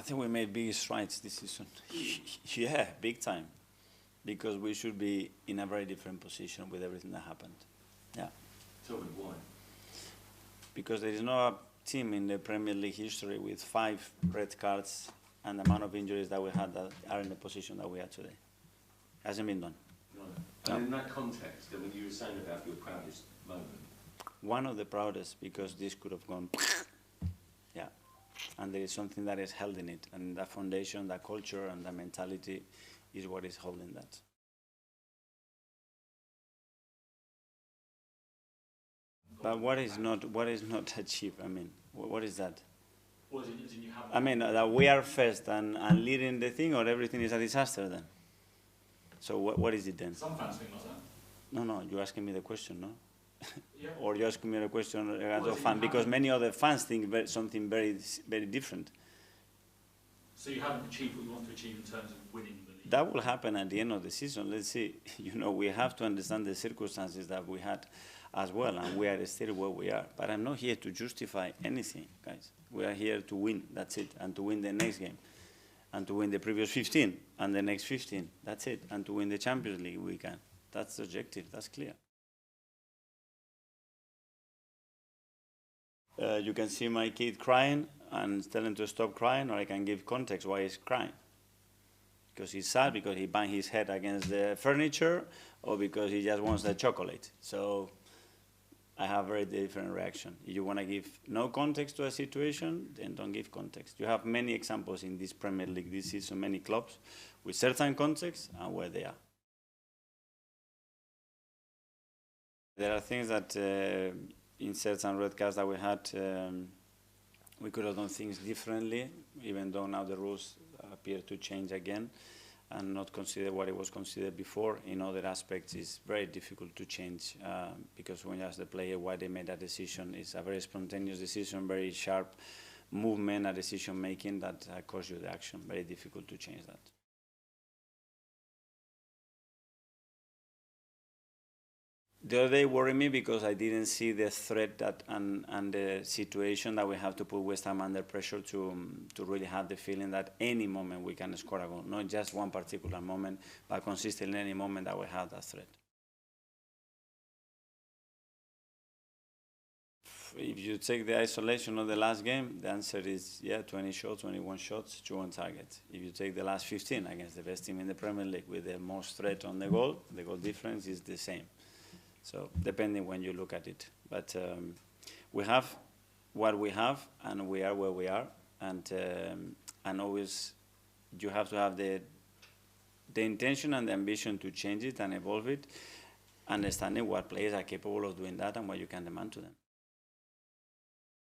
think we made big strides this season. Yeah, big time. Because we should be in a very different position with everything that happened. Yeah. Tell me why. Because there is no team in the Premier League history with 5 red cards and the amount of injuries that we had that are in the position that we are today. Hasn't been done. Right. And in that context, when you were saying about your proudest moment. One of the proudest, because this could have gone, yeah. And there is something that is held in it, and that foundation, that culture, and that mentality is what is holding that. But what is not achieved? I mean, what is that? Well, as in you have I mean, that we are first and leading the thing, or everything is a disaster then? So what is it then? Some fans think like that. No, you're asking me the question, no? Yeah. Or you're asking me the question as a fan, because many other fans think something very, very different. So you haven't achieved what you want to achieve in terms of winning the league? That will happen at the end of the season. Let's see. You know, we have to understand the circumstances that we had as well, and we are still where we are. But I'm not here to justify anything, guys. We are here to win, that's it, and to win the next game, and to win the previous 15, and the next 15, that's it, and to win the Champions League we can. That's the objective, that's clear. You can see my kid crying and tell him to stop crying, or I can give context why he's crying. Because he's sad, because he banged his head against the furniture, or because he just wants the chocolate. So I have a very different reaction. If you want to give no context to a situation, then don't give context. You have many examples in this Premier League this season, many clubs with certain context and where they are. There are things that in certain red cards that we had, we could have done things differently, even though now the rules appear to change again and not consider what it was considered before. In other aspects, it's very difficult to change because when you ask the player why they made that decision, it's a very spontaneous decision, very sharp movement, a decision making that caused you the action. Very difficult to change that. The other day worried me because I didn't see the threat that and the situation that we have to put West Ham under pressure to really have the feeling that any moment we can score a goal, not just one particular moment, but consistently any moment that we have that threat. If you take the isolation of the last game, the answer is, yeah, 20 shots, 21 shots, 2 on target. If you take the last 15 against the best team in the Premier League with the most threat on the goal difference is the same. So depending when you look at it. But we have what we have, and we are where we are. And always you have to have the intention and the ambition to change it and evolve it, understanding what players are capable of doing that and what you can demand to them.